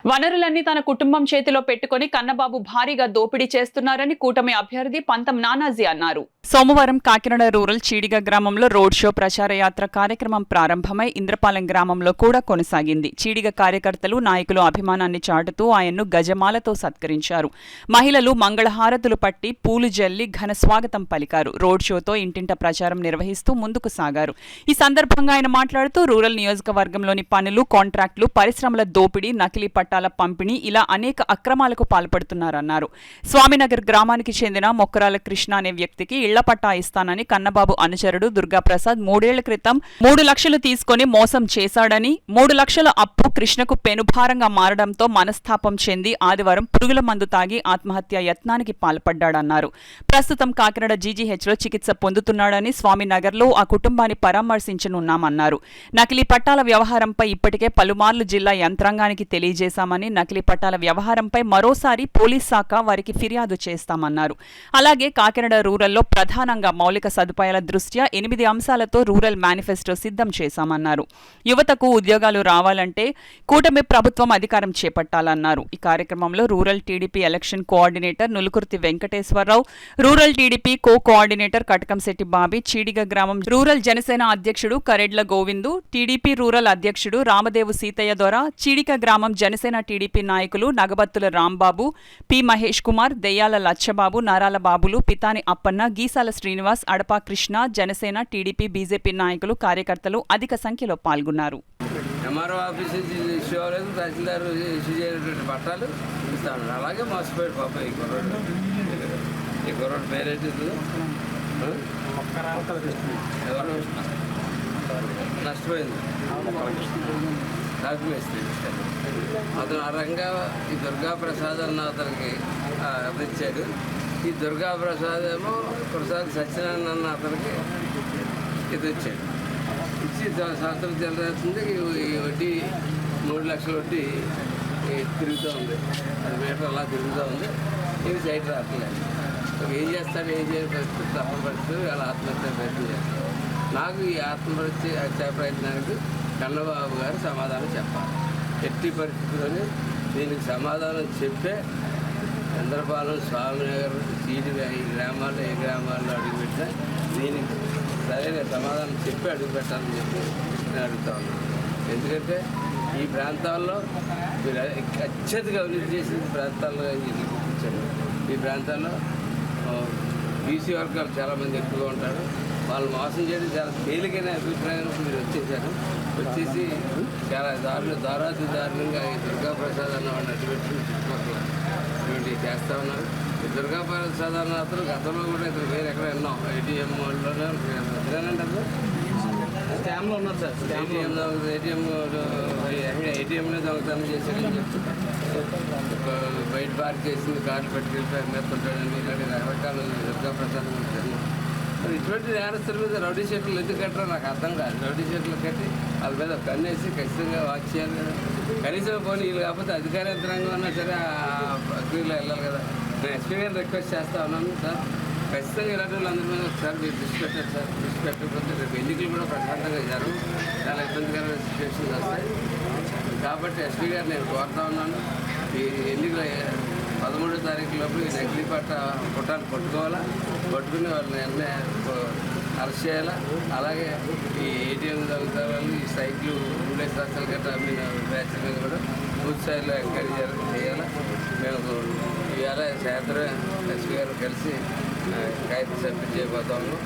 వనరులన్నీ తన కుటుంబం చేతిలో పెట్టుకుని కన్నబాబు భారీగా దోపిడీ చేస్తున్నారని కూటమి అభ్యర్థి పంతం నానాజీ అన్నారు. సోమవారం కాకినాడ రూరల్ చీడిగ గ్రామంలో రోడ్ షో ప్రచార యాత్ర కార్యక్రమం ప్రారంభమై ఇంద్రపాలెం గ్రామంలో కూడా కొనసాగింది. చీడిగ కార్యకర్తలు, నాయకులు అభిమానాన్ని చాటుతూ ఆయన్ను గజమాలతో సత్కరించారు. మహిళలు మంగళహారతులు పట్టి పూలు జల్లి ఘన స్వాగతం పలికారు. రోడ్ షోతో ఇంటింట ప్రచారం నిర్వహిస్తూ ముందుకు సాగారు. ఈ సందర్భంగా ఆయన మాట్లాడుతూ రూరల్ నియోజకవర్గంలోని పనులు, కాంట్రాక్టులు, పరిశ్రమల దోపిడీ, నకిలీ పట్టాల పంపిణీ ఇలా అనేక అక్రమాలకు పాల్పడుతున్నారన్నారు. స్వామినగర్ గ్రామానికి చెందిన మొక్కరాల కృష్ణ అనే వ్యక్తికి ఇళ్ల పట్టా ఇస్తానని కన్నబాబు అనుచరుడు దుర్గాప్రసాద్ 3 ఏళ్ల క్రితం 3 లక్షలు తీసుకుని మోసం చేశాడని, 3 లక్షల అప్పు కృష్ణకు పెనుభారంగా మారడంతో మనస్తాపం చెంది ఆదివారం పురుగుల మందు తాగి ఆత్మహత్య యత్నానికి పాల్పడ్డాడన్నారు. ప్రస్తుతం కాకినాడ జీజీహెచ్లో చికిత్స పొందుతున్నాడని, స్వామినగర్లో ఆ కుటుంబాన్ని పరామర్శించనున్నామన్నారు. నకిలీ పట్టాల వ్యవహారంపై ఇప్పటికే పలుమార్లు జిల్లా యంత్రాంగానికి తెలియజేశామని, నకిలీ పట్టాల వ్యవహారంపై మరోసారి పోలీస్ శాఖ వారికి ఫిర్యాదు చేస్తామన్నారు. అలాగే కాకినాడ రూరల్లో ప్రధానంగా మౌలిక సదుపాయాల దృష్ట్యా 8 అంశాలతో రూరల్ మేనిఫెస్టో సిద్ధం చేశామన్నారు. యువతకు ఉద్యోగాలు రావాలంటే కూటమి ప్రభుత్వం అధికారం చేపట్టాలన్నారు. ఈ కార్యక్రమంలో rural TDP election coordinator Nulukurthi Venkateswararao, rural TDP coordinator Katakamsetti Bobby, Cheediga గ్రామం రూరల్ జనసేన అధ్యక్షుడు కరెడ్ల గోవిందు, టీడీపీ రూరల్ అధ్యక్షుడు రామదేవు సీతయ్య దొర, చీడిక గ్రామం జనసేన టీడీపీ నాయకులు నగబత్తుల రాంబాబు, పి మహేష్ కుమార్, దెయ్యాల లచ్చబాబు, నారాల బాబులు, పితాని అప్పన్న, గీసాల శ్రీనివాస్, అడపా కృష్ణ, జనసేన టీడీపీ బీజేపీ నాయకులు, కార్యకర్తలు అధిక సంఖ్యలో పాల్గొన్నారు. ఎంఆర్ఓ ఆఫీస్ ఇష్యూ అవ్వలేదు, తహసీల్దార్ ఇష్యూ చేయనటువంటి పట్టాలు ఇస్తాను. అలాగే మోసపోయాడు పాప ఈ కుర్రోడు పేరేంటి ఎవరు నష్టపోయింది డాక్యుమెంట్స్ అతను ఆ రంగా ఈ దుర్గాప్రసాద్ అన్న అతనికి ఇచ్చాడు. ఈ దుర్గాప్రసాద్ ఏమో ప్రసాద్ సత్యనారాయణ అన్న అతనికి ఇది ఇచ్చాడు. ఇచ్చి సంవత్సరం జరుగుతుంది. ఈ వడ్డీ 3 లక్షల వడ్డీ తిరుగుతూ ఉంది. 10 మీటర్లు అలా తిరుగుతూ ఉంది. ఇది సైట్ రావట్లేదు. ఏం చేస్తాడు, ఏం చేయని పరిస్థితి, తప్పని పరిస్థితి, అలా ఆత్మహత్య ప్రయత్నం చేస్తాడు. నాకు ఈ ఆత్మహత్య ప్రయత్నానికి కన్నబాబు గారు సమాధానం చెప్పాలి. ఎట్టి పరిస్థితుల్లోనే దీనికి సమాధానం చెప్పే చంద్రపాలెం, స్వామినగర్, చీడిగ ఈ గ్రామాల్లో ఏ గ్రామాల్లో అడుగుపెట్టినా దీనికి సరైన సమాధానం చెప్పి అడుగుపెట్టాలని చెప్పి నేను అడుగుతా ఉన్నాను. ఎందుకంటే ఈ ప్రాంతాల్లో మీరు అత్యధిక అభివృద్ధి చేసిన ప్రాంతాల్లో గుర్తించారు. ఈ ప్రాంతాల్లో బీసీ వర్గాలు చాలామంది ఎక్కువగా ఉంటారు. వాళ్ళు మోసం చేయడం చాలా తేలికైన అభిప్రాయం మీరు వచ్చేసి చాలా దారుణంగా ఈ దుర్గాప్రసాద్ అన్న వాడిని అడ్డుపెట్టి చుట్టుపక్కల ఇటువంటి చేస్తూ ఉన్నారు. ఈ దుర్గాప్రసాద్ అన్న అతను గతంలో కూడా ఇతను వేరే ఎక్కడ విన్నాం. ఏటీఎంలోనే అతను స్కామ్లో ఉన్నారు సార్. ఏటీఎంలో దొంగతనం చేశాడని చెప్పి బయట పార్క్ చేసింది, కార్లు పెట్టుకెళ్ళి మెత్తుంటాడని ఇలాంటి రకరకాల దుర్గాప్రసాద్ ఉంటారు. మరి ఇటువంటి నేరస్తుల మీద రౌడీ షీట్లు ఎందుకు కట్టరో నాకు అర్థం కాదు. రౌడీ షీట్లు కట్టి వాళ్ళ మీద కన్నేసి ఖచ్చితంగా వాచ్ చేయాలి కదా. కనీసం పోనీ వీళ్ళు కాకపోతే అధికార యంత్రాంగం అన్నా సరే అగ్రిలో వెళ్ళాలి కదా. నేను ఎస్పీ గారిని రిక్వెస్ట్ చేస్తా ఉన్నాను సార్, ఖచ్చితంగా ఇలాంటి వాళ్ళందరి మీద ఒకసారి మీరు దృష్టి పెట్టారు సార్. దృష్టి పెట్టకపోతే రేపు ఎన్నికలు కూడా ప్రశాంతంగా జరగవు, చాలా ఇబ్బందికరమైన సిచ్యువేషన్స్ వస్తాయి. కాబట్టి ఎస్పీ గారు నేను కోరుతా ఉన్నాను, ఈ ఎన్నికల 13వ తారీఖు లోపు ఈ నకిలీ పుట్టాలు పట్టుకోవాలా, పట్టుకుని వాళ్ళని వెంటనే అరెస్ట్ చేయాలా. అలాగే ఈ ఏటీఎం దొంగతనాలు, ఈ సైకిల్ రూలేజ్ రాష్ట్రాల గట్రా అమ్మిన బ్యాచ్ల మీద కూడా పూర్తి స్థాయిలో ఎంక్వైరీ చేయాలా. మేము ఇవాళ సాయంత్రం ఎస్పీ గారు కలిసి కాగితం సబ్మిట్ చేయబోతా ఉన్నాం.